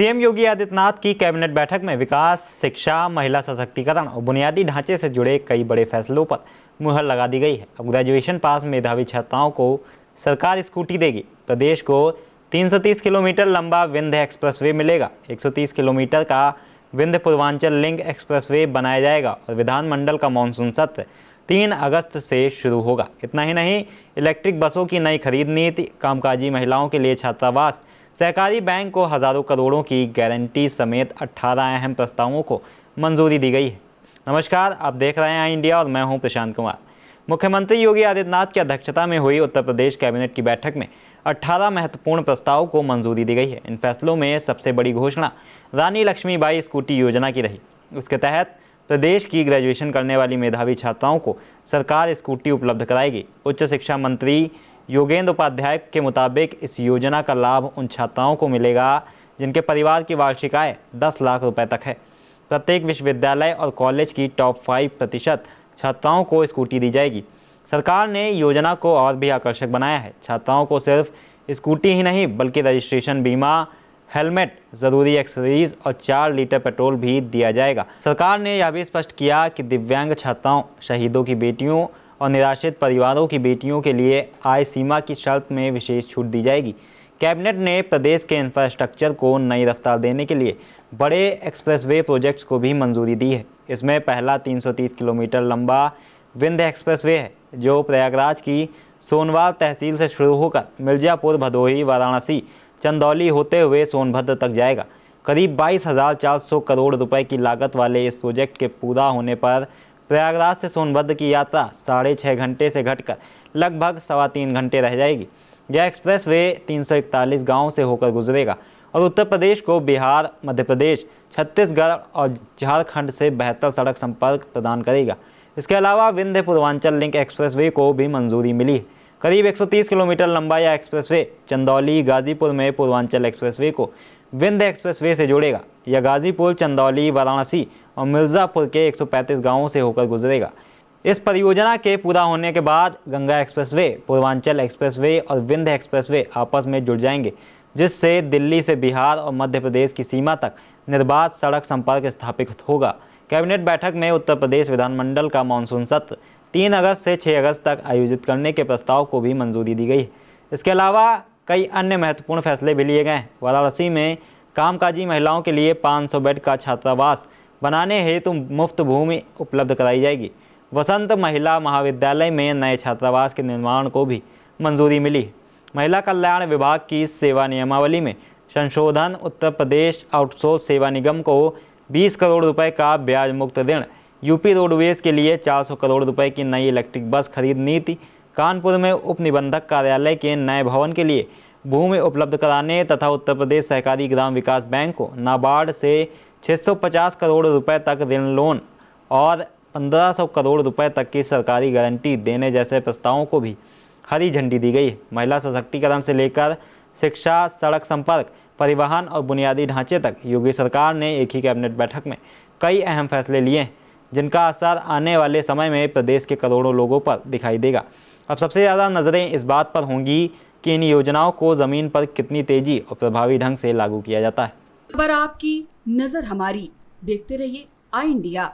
CM Yogi Adityanath की cabinet बैठक में विकास, शिक्षा, महिला सशक्तिकरण और बुनियादी ढांचे से जुड़े कई बड़े फैसलों पर मुहर लगा दी गई है। अब ग्रेजुएशन पास मेधावी छात्राओं को सरकार स्कूटी देगी। प्रदेश को 330 किलोमीटर लंबा विंध्य एक्सप्रेसवे मिलेगा। 130 किलोमीटर का विंध्य पूर्वांचल लिंक एक्सप्रेसवे बनाया जाएगा और विधानमंडल का मानसून सत्र 3 अगस्त से शुरू होगा। इतना ही नहीं, इलेक्ट्रिक बसों की नई खरीद नीति, कामकाजी महिलाओं के लिए छात्रावास, सहकारी बैंक को हजारों करोड़ों की गारंटी समेत 18 अहम प्रस्तावों को मंजूरी दी गई है। नमस्कार, आप देख रहे हैं आई इंडिया और मैं हूं प्रशांत कुमार। मुख्यमंत्री योगी आदित्यनाथ की अध्यक्षता में हुई उत्तर प्रदेश कैबिनेट की बैठक में 18 महत्वपूर्ण प्रस्तावों को मंजूरी दी गई है। इन फैसलों में सबसे बड़ी घोषणा रानी लक्ष्मीबाई स्कूटी योजना की रही। इसके तहत प्रदेश की ग्रेजुएशन करने वाली मेधावी छात्राओं को सरकार स्कूटी उपलब्ध कराएगी। उच्च शिक्षा मंत्री योगेंद्र उपाध्याय के मुताबिक इस योजना का लाभ उन छात्राओं को मिलेगा जिनके परिवार की वार्षिक आय 10 लाख रुपए तक है। प्रत्येक विश्वविद्यालय और कॉलेज की टॉप 5% छात्राओं को स्कूटी दी जाएगी। सरकार ने योजना को और भी आकर्षक बनाया है। छात्राओं को सिर्फ स्कूटी ही नहीं बल्कि रजिस्ट्रेशन बीमा, हेलमेट, ज़रूरी एक्सेसरीज और 4 लीटर पेट्रोल भी दिया जाएगा। सरकार ने यह भी स्पष्ट किया कि दिव्यांग छात्राओं, शहीदों की बेटियों और निराश्रित परिवारों की बेटियों के लिए आय सीमा की शर्त में विशेष छूट दी जाएगी। कैबिनेट ने प्रदेश के इंफ्रास्ट्रक्चर को नई रफ्तार देने के लिए बड़े एक्सप्रेसवे प्रोजेक्ट्स को भी मंजूरी दी है। इसमें पहला 330 किलोमीटर लंबा विंध्य एक्सप्रेसवे है, जो प्रयागराज की सोनवार तहसील से शुरू होकर मिर्जापुर, भदोही, वाराणसी, चंदौली होते हुए सोनभद्र तक जाएगा। करीब 22,400 करोड़ रुपए की लागत वाले इस प्रोजेक्ट के पूरा होने पर प्रयागराज से सोनभद्र की यात्रा 6.5 घंटे से घटकर लगभग 3.25 घंटे रह जाएगी। यह एक्सप्रेसवे 341 गांव से होकर गुजरेगा और उत्तर प्रदेश को बिहार, मध्य प्रदेश, छत्तीसगढ़ और झारखंड से बेहतर सड़क संपर्क प्रदान करेगा। इसके अलावा विंध्य पूर्वांचल लिंक एक्सप्रेसवे को भी मंजूरी मिली है। करीब 130 किलोमीटर लंबा यह एक्सप्रेसवे चंदौली, गाजीपुर में पूर्वांचल एक्सप्रेसवे को विंध्य एक्सप्रेसवे से जोड़ेगा। यह गाजीपुर, चंदौली, वाराणसी और मिर्ज़ापुर के 135 गांवों से होकर गुजरेगा। इस परियोजना के पूरा होने के बाद गंगा एक्सप्रेसवे, पूर्वांचल एक्सप्रेसवे और विंध्य एक्सप्रेसवे आपस में जुड़ जाएंगे, जिससे दिल्ली से बिहार और मध्य प्रदेश की सीमा तक निर्बाध सड़क संपर्क स्थापित होगा। कैबिनेट बैठक में उत्तर प्रदेश विधानमंडल का मानसून सत्र 3 अगस्त से 6 अगस्त तक आयोजित करने के प्रस्ताव को भी मंजूरी दी गई है। इसके अलावा कई अन्य महत्वपूर्ण फैसले भी लिए गए हैं। वाराणसी में कामकाजी महिलाओं के लिए 500 बेड का छात्रावास बनाने हेतु मुफ्त भूमि उपलब्ध कराई जाएगी। वसंत महिला महाविद्यालय में नए छात्रावास के निर्माण को भी मंजूरी मिली। महिला कल्याण विभाग की सेवा नियमावली में संशोधन, उत्तर प्रदेश आउटसोर्स सेवा निगम को 20 करोड़ रुपए का ब्याज मुक्त ऋण, यूपी रोडवेज के लिए 400 करोड़ रुपए की नई इलेक्ट्रिक बस खरीद नीति, कानपुर में उप निबंधक कार्यालय के नए भवन के लिए भूमि उपलब्ध कराने तथा उत्तर प्रदेश सहकारी ग्राम विकास बैंक को नाबार्ड से 650 करोड़ रुपए तक ऋण लोन और 1500 करोड़ रुपए तक की सरकारी गारंटी देने जैसे प्रस्तावों को भी हरी झंडी दी गई है। महिला सशक्तिकरण से लेकर शिक्षा, सड़क संपर्क, परिवहन और बुनियादी ढांचे तक योगी सरकार ने एक ही कैबिनेट बैठक में कई अहम फैसले लिए हैं, जिनका असर आने वाले समय में प्रदेश के करोड़ों लोगों पर दिखाई देगा। अब सबसे ज़्यादा नज़रें इस बात पर होंगी कि इन योजनाओं को ज़मीन पर कितनी तेजी और प्रभावी ढंग से लागू किया जाता है। खबर आपकी, नजर हमारी। देखते रहिए आई इंडिया।